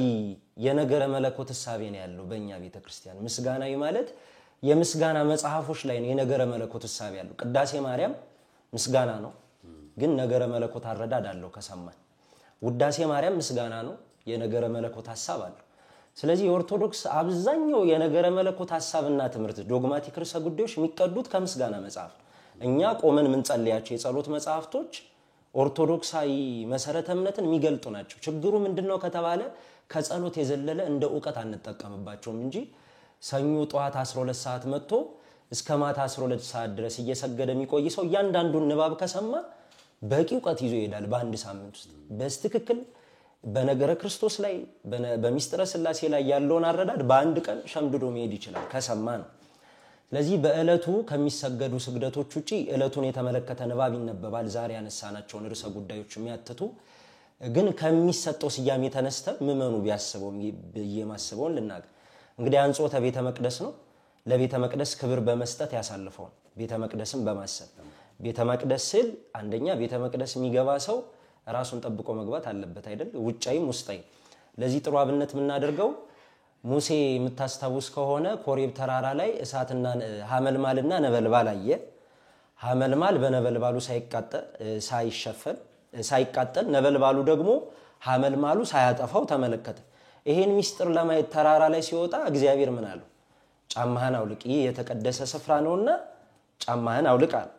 የነገረ መለኮት ሐሳቤ ነው ያለው በእኛ ቤተክርስቲያን ምስጋናዊ ማለት የምስጋና መጽሐፎች ላይ ነው የነገረ መለኮት ሐሳቤ ያለው ቅዳሴ ማርያም ምስጋና ነው ግን ነገረ መለኮት አረዳድ አለው ከሰማን ውዳሴ ማርያም ምስጋና ነው የነገረ መለኮት ሐሳብ አለው ስለዚህ የኦርቶዶክስ አብዛኛው የነገረ መለኮት ሐሳብና ትምህርት ዶግማቲክ ርዕሰ ጉዳዮች የሚቀዱት ከምስጋና መጽሐፍ እኛ ቆመን ምን ጸልያቸው የጸሎት መጽሐፍቶች ኦርቶዶክሳዊ መሰረተ እምነትን የሚገልጡ ናቸው ችግሩ ምንድነው ከተባለ ከጸሎት የዘለለ እንደ ዕውቀት አንጠቀምባቸውም እንጂ ሰኞ ጧት 12 ሰዓት መጥቶ እስከ ማታ 12 ሰዓት ድረስ እየሰገደ የሚቆይ ሰው ያንዳንዱን ንባብ ከሰማ በቂ ዕውቀት ይዞ ይሄዳል በአንድ ሳምንት ውስጥ በስትክክል በነገረ ክርስቶስ ላይ በሚስጥረ ስላሴ ላይ ያለውን አረዳድ በአንድ ቀን ሸምድዶ መሄድ ይችላል ከሰማ ነው ስለዚህ በእለቱ ከሚሰገዱ ስግደቶች ውጪ እለቱን የተመለከተ ንባብ ይነበባል ዛሬ ያነሳናቸው ርዕሰ ጉዳዮች የሚያትቱ ግን ከሚሰጠው ስያሜ ተነስተ ምእመኑ ቢያስበው በየማስበውን ልናገር እንግዲህ አንጾተ ቤተ መቅደስ ነው ለቤተ መቅደስ ክብር በመስጠት ያሳልፈው ቤተ መቅደስን በማሰብ ቤተ መቅደስ ስል አንደኛ ቤተ መቅደስ የሚገባ ሰው ራሱን ጠብቆ መግባት አለበት አይደል ውጫይም ውስጣይ ለዚህ ጥሩ አብነት ምናደርገው ሙሴ የምታስተውስ ከሆነ ኮሬብ ተራራ ላይ እሳትና ሐመልማልና ነበልባል አየ ሐመልማል በነበልባሉ ሳይቃጠል ነበልባሉ ደግሞ ሐመልማሉ ሳያጠፋው ተመለከተ ይሄን ሚስጥር ለማየት ተራራ ላይ ሲወጣ እግዚአብሔር ምን አለው ጫማህን አውልቅ ይሄ የተቀደሰ ስፍራ ነውና ጫማህን አውልቅ አለ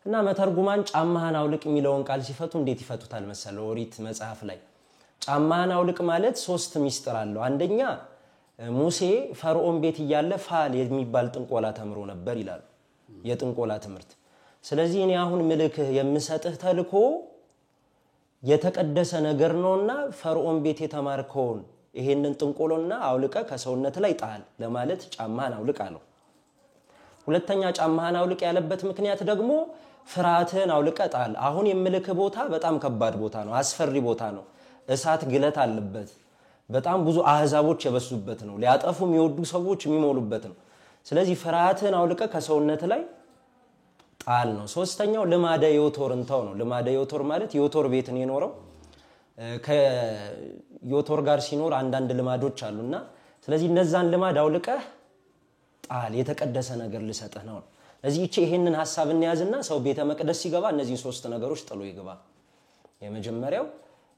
እና መተርጉማን ጫማህን አውልቅ የሚለውን ቃል ሲፈቱ እንዴት ይፈቱታል መሰለው ኦሪት መጽሐፍ ላይ ጫማህን አውልቅ ማለት ሶስት ሚስጥር አለው አንደኛ ሙሴ ፈርዖን ቤት ይያለ ፋል የሚባል ጥንቆላ ተምሮ ነበር ይላል የጥንቆላ ትምህርት ስለዚህ እኔ አሁን ምልክህ የምሰጥህ ተልኮ የተቀደሰ ነገር ነውና ፈርዖን ቤት የተማርከውን ይሄንን ጥንቆሎና አውልቀ ከሰውነት ላይ ጣል ለማለት ጫማህን አውልቅ አለው ሁለተኛ ጫማህን አውልቅ ያለበት ምክንያት ደግሞ ፍርሃትህን አውልቀ ጣል አሁን የምልክህ ቦታ በጣም ከባድ ቦታ ነው አስፈሪ ቦታ ነው እሳት ግለት አለበት በጣም ብዙ አህዛቦች የበሱበት ነው ሊያጠፉ የሚወዱ ሰዎች የሚሞሉበት ነው ስለዚህ ፍርሃትህን አውልቀ ከሰውነት ላይ ጣል ነው ሶስተኛው ልማደ ዮቶርን ተው ነው ልማደ ዮቶር ማለት ዮቶር ቤት ነው የኖረው ከዮቶር ጋር ሲኖር አንዳንድ ልማዶች አሉና ስለዚህ እነዛን ልማድ አውልቀ ጣል የተቀደሰ ነገር ልሰጥህ ነው ስለዚህ ይሄንን ሐሳብ እንያዝና ሰው ቤተ መቅደስ ሲገባ እነዚህ ሶስት ነገሮች ጥሎ ይገባ የመጀመሪያው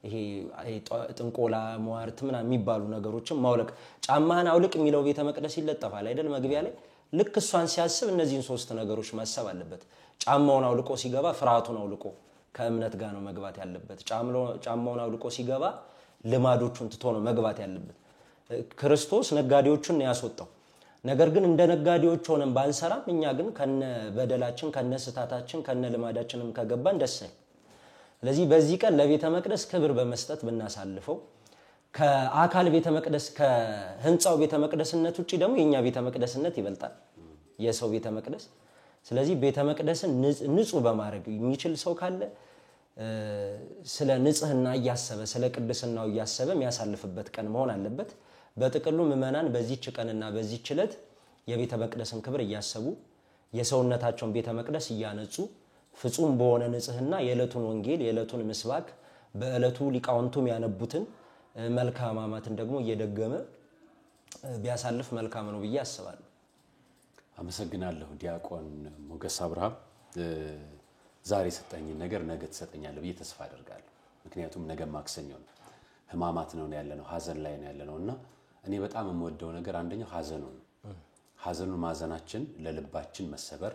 ይሄ ጥንቆላ ሟርት ምና የሚባሉ ነገሮችን ማውለቅ ጫማህን አውልቅ የሚለው ቤተ መቅደስ ይለጠፋል አይደል መግቢያ ላይ ልክ እሷን ሲያስብ እነዚህን ሶስት ነገሮች ማሰብ አለበት ጫማውን አውልቆ ሲገባ ፍርሃቱን አውልቆ ከእምነት ጋር ነው መግባት ያለበት ጫማውን አውልቆ ሲገባ ልማዶቹን ትቶ ነው መግባት ያለበት ክርስቶስ ነጋዴዎችን ያስወጣው ነገር ግን እንደ ነጋዴዎች ሆነን ባንሰራም እኛ ግን ከነ በደላችን ከነ ስታታችን ከነ ልማዳችንም ከገባን ደሰኝ ስለዚህ በዚህ ቀን ለቤተ መቅደስ ክብር በመስጠት ብናሳልፈው ከአካል ቤተ መቅደስ ከህንጻው ቤተ መቅደስነት ውጪ ደግሞ የኛ ቤተ መቅደስነት ይበልጣል የሰው ቤተ መቅደስ ስለዚህ ቤተ መቅደስን ንጹህ በማድረግ የሚችል ሰው ካለ ስለ ንጽህና ያያሰበ ስለ ቅድስናው ያያሰበ የሚያሳልፍበት ቀን መሆን አለበት በጥቅሉ ምእመናን በዚህች ቀንና በዚህች ዕለት የቤተ መቅደስን ክብር ያያሰቡ የሰውነታቸውን ቤተ መቅደስ ያነጹ ፍጹም በሆነ ንጽህና የዕለቱን ወንጌል የዕለቱን ምስባክ በዕለቱ ሊቃውንቱም ያነቡትን መልካም አማትን ደግሞ እየደገመ ቢያሳልፍ መልካም ነው ብዬ አስባለሁ አመሰግናለሁ ዲያቆን ሞገስ አብርሃም ዛሬ ሰጠኝ ነገር ነገ ተሰጠኛለህ ብዬ ተስፋ አደርጋለሁ ምክንያቱም ነገ ማክሰኞ ነው ህማማት ነው ያለነው ሐዘን ላይ ነው ያለነውና እኔ በጣም የምወደው ነገር አንደኛው ሐዘኑ ነው ሐዘኑን ማዘናችን ለልባችን መሰበር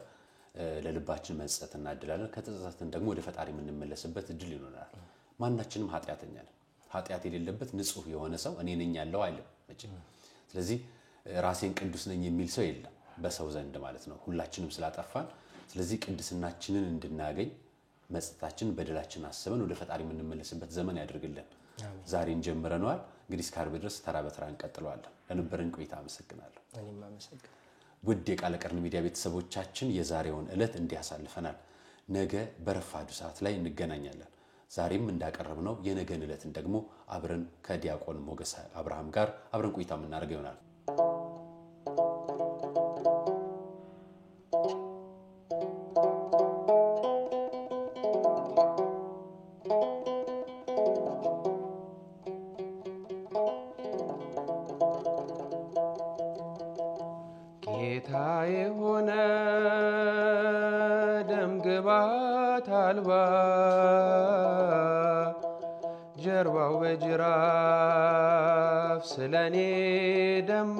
ለልባችን መጸጸት እናድላለን ከተጸጸትን ደግሞ ወደ ፈጣሪ የምንመለስበት እድል ይኖራል ማንናችንም ኃጢያተኛ ነን ኃጢያት የሌለበት ንጹህ የሆነ ሰው እኔ ነኝ ያለው አይደለም ስለዚህ ራሴን ቅዱስ ነኝ የሚል ሰው የለም በሰው ዘንድ ማለት ነው ሁላችንም ስላጠፋን ስለዚህ ቅድስናችንን እንድናገኝ መጸጸታችን በደላችን አስበን ወደ ፈጣሪ የምንመለስበት ዘመን ያድርግልን ዛሬን ጀምረናል እንግዲህ እስከ ዓርብ ድረስ ተራ በተራ እንቀጥለዋለን ለነበረን ቆይታ አመሰግናለሁ እኔም አመሰግናለሁ ውድ የቃለ ቀርን ሚዲያ ቤተሰቦቻችን የዛሬውን ዕለት እንዲያሳልፈናል ነገ በረፋዱ ሰዓት ላይ እንገናኛለን ዛሬም እንዳቀረብነው የነገን ዕለትን ደግሞ አብረን ከዲያቆን ሞገስ አብርሃም ጋር አብረን ቆይታ የምናደርገው ይሆናል ጌታዬ ሆነ ደምግባት አልባ ጀርባው በጅራፍ ስለኔ ደማ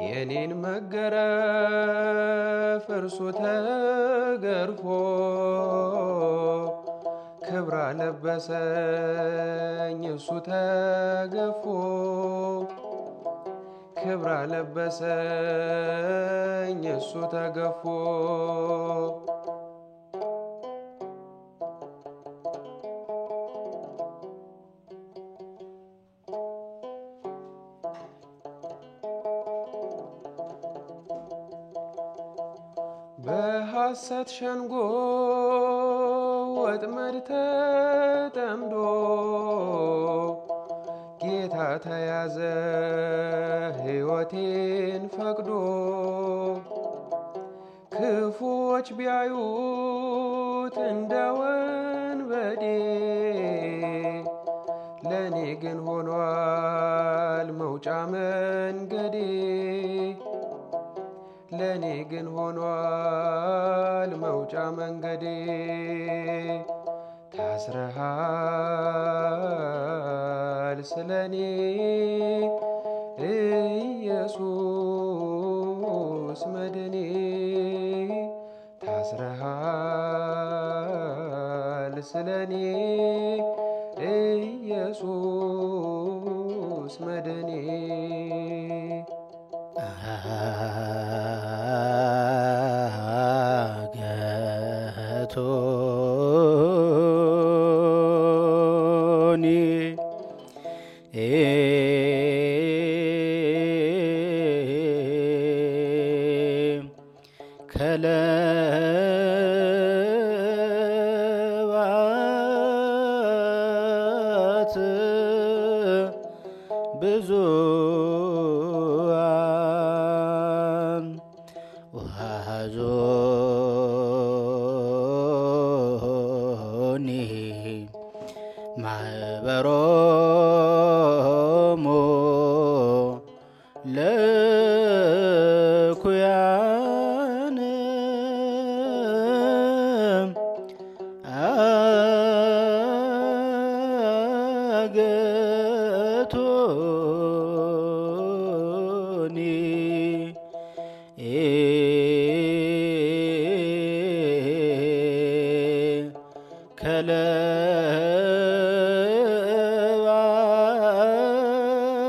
የኔን መገረፍ እርሱ ተገርፎ ክብራ ለበሰኝ እሱ ተገፎ ክብራ ለበሰኝ እሱ ተገፎ በሐሰት ሸንጎ ወጥመድ ተጠምዶ ጌታ ተያዘ ሕይወቴን ፈቅዶ ክፉዎች ቢያዩት እንደ ወንበዴ ለኔ ግን ሆኗል መውጫ መንገዴ ለኔ ግን ሆኗል መውጫ መንገዴ ታስረሃል ስለኔ ኢየሱስ መድኔ ታስረሃል ስለኔ ኢየሱስ መድኔ ከለባት ብዙአን ወሐዞኒ ማኅበሮሙ ለኩያን አገቶኒ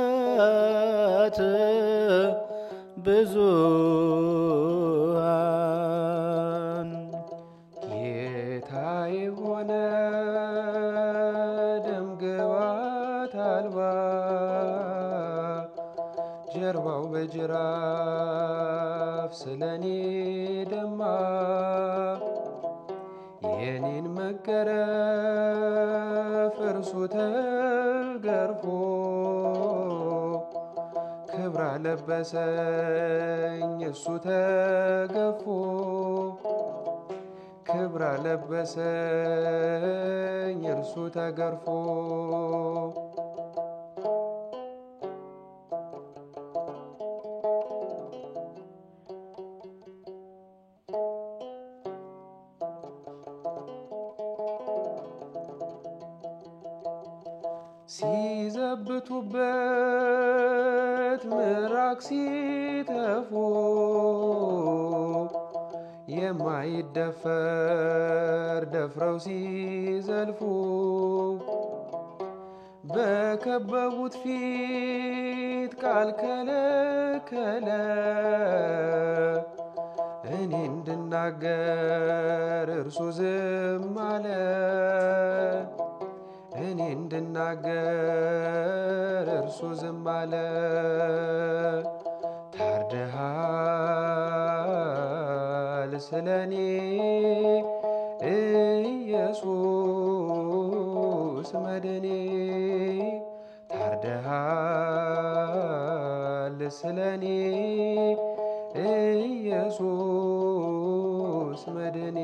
ከለባት ብዙአን ጌታዬ ሆነ ደምግባት አልባ ጀርባው በጅራፍ ስለኔ ደማ የኔን መገረፍ እርሱ ተገርፎ ክብር አለበሰኝ እሱ ተገፎ ክብር አለበሰኝ እርሱ ተገርፎ ሲዘብቱበት ምራቅ ሲተፉ የማይደፈር ደፍረው ሲዘልፉ በከበቡት ፊት ቃል ከለከለ እኔ እንድናገር እርሱ ዝም አለ እኔ እንድናገር እርሱ ዝም አለ ታርደሃል ስለኔ ኢየሱስ መድኔ ታርደሃል ስለኔ ኢየሱስ መድኔ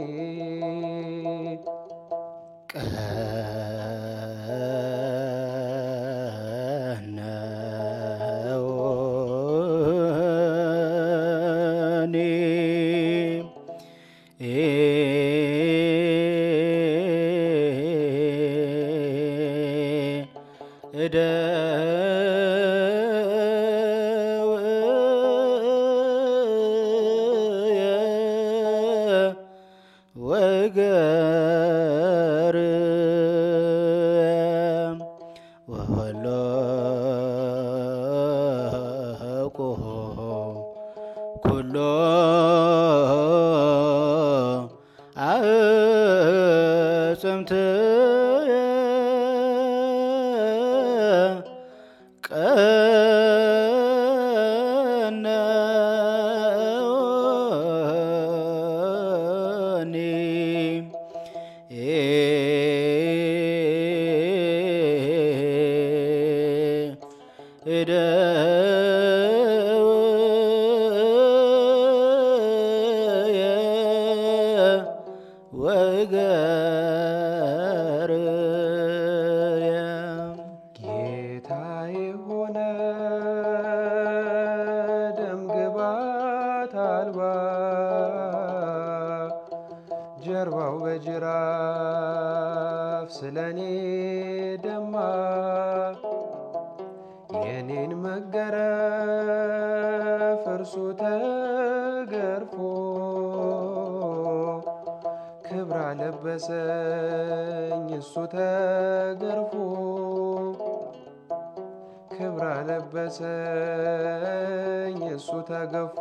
ኩሎ አዕጽምትየ ቀነወኒ እደውየ ወገርየ ጌታዬ ሆነ ደምግባት አልባ ጀርባው በጅራፍ ስለኔ ደማ የኔን መገረፍ እርሱ ተገርፎ ክብር ለበሰኝ እሱ ተገርፎ ክብር ለበሰኝ እሱ ተገፎ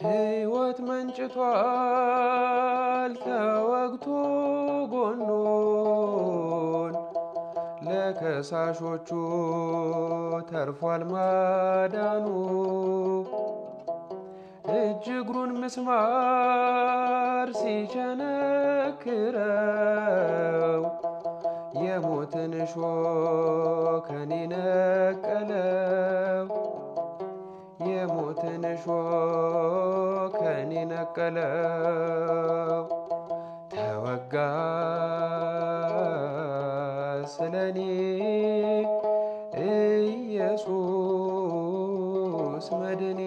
ሕይወት መንጭቷል ተወግቶ ጎኑን ለከሳሾቹ ተርፏል ማዳኑ እጅ እግሩን ምስማር ሲቸነክረው የሞትን እሾህ ከኔ ነቀለው የሞትን እሾህ ከኔ ነቀለው ተወጋ ስለኔ ኢየሱስ መድኔ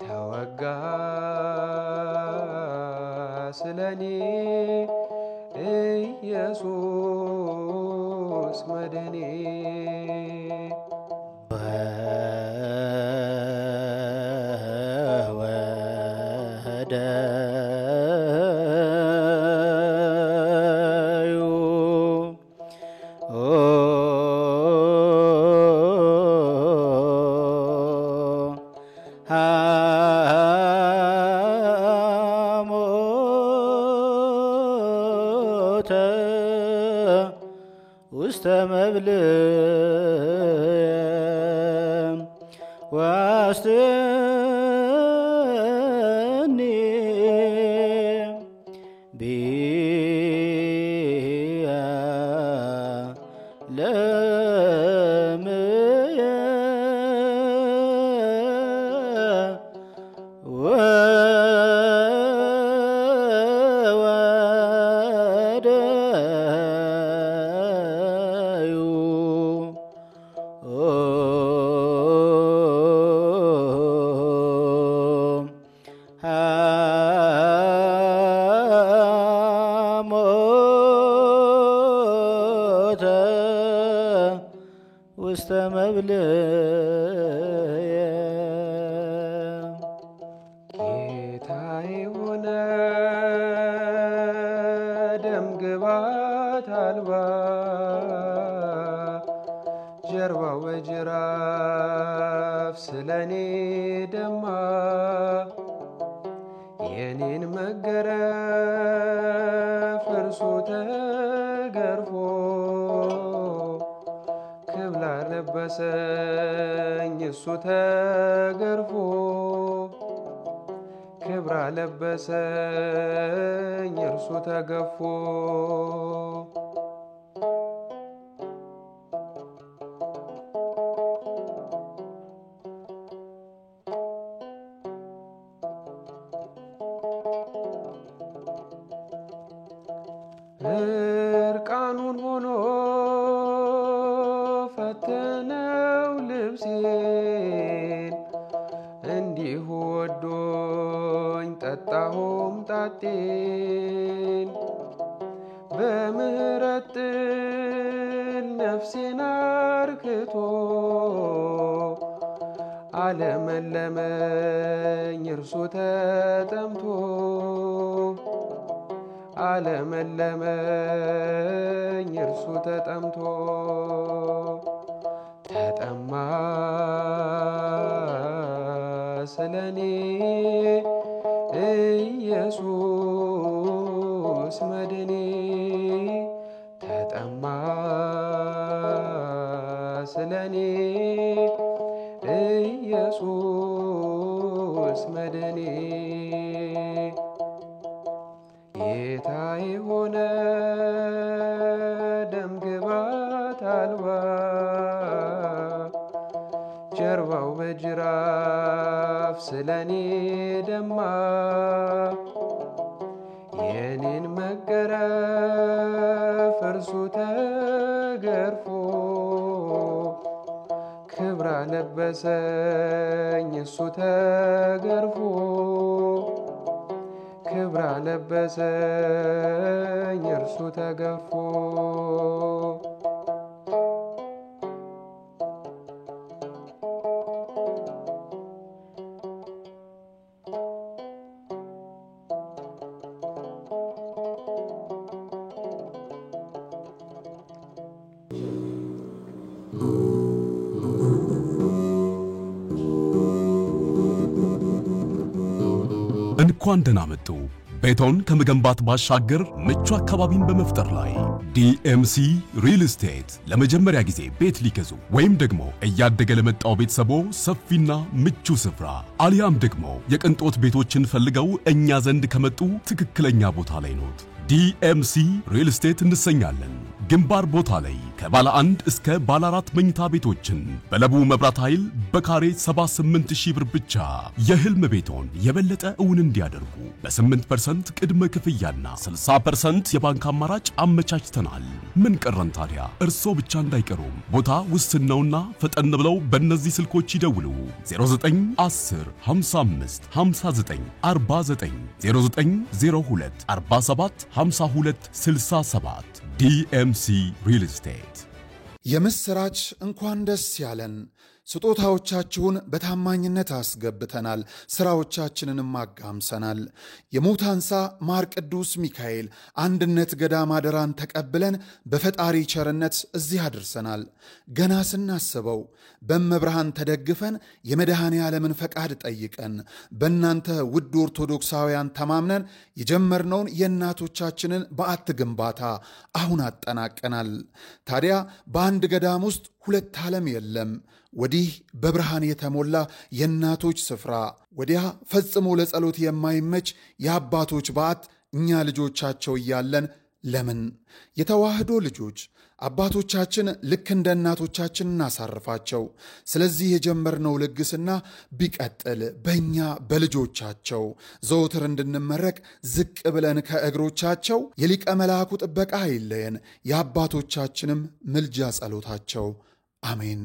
ተወጋ ስለኔ ኢየሱስ መድኔ ውስተ መብልዕ ወአስተኒ ብያ ለምየ ውስተ መብልዕ ጌታዬ ሆነ ደም ግባት አልባ ጀርባው በጅራፍ ስለኔ ደማ የኔን መገረፍ እርሱ ተገርፎ ክብር ለበሰኝ እሱ ተገርፎ ክብር ለበሰኝ እርሱ ተገፎ እርቃኑን ሆኖ ፈተነው ልብሴን እንዲሁ ወዶኝ ጠጣሁም ጣጤን በምህረት ጥል ነፍሴን አርክቶ አለመለመኝ እርሱ ተጠምቶ አለመለመኝ እርሱ ተጠምቶ ተጠማ ስለኔ ኢየሱስ መድኔ ተጠማ ስለኔ ኢየሱስ መድኔ ጌታዬ ሆነ ደም ግባት አልባ ጀርባው በጅራፍ ስለኔ ደማ የኔን መገረፍ እርሱ ተገርፎ ክብር ለበሰኝ እሱ ተገርፎ ክብር አለበሰኝ እርሱ ተገፎ እንኳን ደህና መጡ። ቤቶን ከመገንባት ባሻገር ምቹ አካባቢን በመፍጠር ላይ ዲኤምሲ ሪል ስቴት ለመጀመሪያ ጊዜ ቤት ሊገዙ ወይም ደግሞ እያደገ ለመጣው ቤተሰቦ ሰፊና ምቹ ስፍራ አሊያም ደግሞ የቅንጦት ቤቶችን ፈልገው እኛ ዘንድ ከመጡ ትክክለኛ ቦታ ላይ ኖት። ዲኤምሲ ሪል ስቴት እንሰኛለን። ግንባር ቦታ ላይ ከባለ 1 እስከ ባለ 4 መኝታ ቤቶችን በለቡ መብራት ኃይል በካሬ 78000 ብር ብቻ የህልም ቤቶን የበለጠ እውን እንዲያደርጉ በ8% ቅድመ ክፍያና 60% የባንክ አማራጭ አመቻችተናል። ምን ቀረን ታዲያ? እርሶ ብቻ እንዳይቀሩም ቦታ ውስን ነውና ፈጠን ብለው በእነዚህ ስልኮች ይደውሉ። 0910 55 59 49 0902 47 52 67 ዲኤምሲ ሪል ስቴት። የምስራች እንኳን ደስ ያለን። ስጦታዎቻችሁን በታማኝነት አስገብተናል፣ ስራዎቻችንንም አጋምሰናል። የሙታንሳ ማር ቅዱስ ሚካኤል አንድነት ገዳም አደራን ተቀብለን በፈጣሪ ቸርነት እዚህ አድርሰናል። ገና ስናስበው በመብርሃን ተደግፈን የመድኃኔ ዓለምን ፈቃድ ጠይቀን በእናንተ ውድ ኦርቶዶክሳውያን ተማምነን የጀመርነውን የእናቶቻችንን በዓት ግንባታ አሁን አጠናቀናል። ታዲያ በአንድ ገዳም ውስጥ ሁለት ዓለም የለም። ወዲህ በብርሃን የተሞላ የእናቶች ስፍራ፣ ወዲያ ፈጽሞ ለጸሎት የማይመች የአባቶች በዓት እኛ ልጆቻቸው እያለን ለምን የተዋህዶ ልጆች አባቶቻችን ልክ እንደ እናቶቻችን እናሳርፋቸው። ስለዚህ የጀመርነው ልግስና ቢቀጥል በእኛ በልጆቻቸው ዘወትር እንድንመረቅ ዝቅ ብለን ከእግሮቻቸው የሊቀ መልአኩ ጥበቃ አይለየን፣ የአባቶቻችንም ምልጃ ጸሎታቸው አሜን።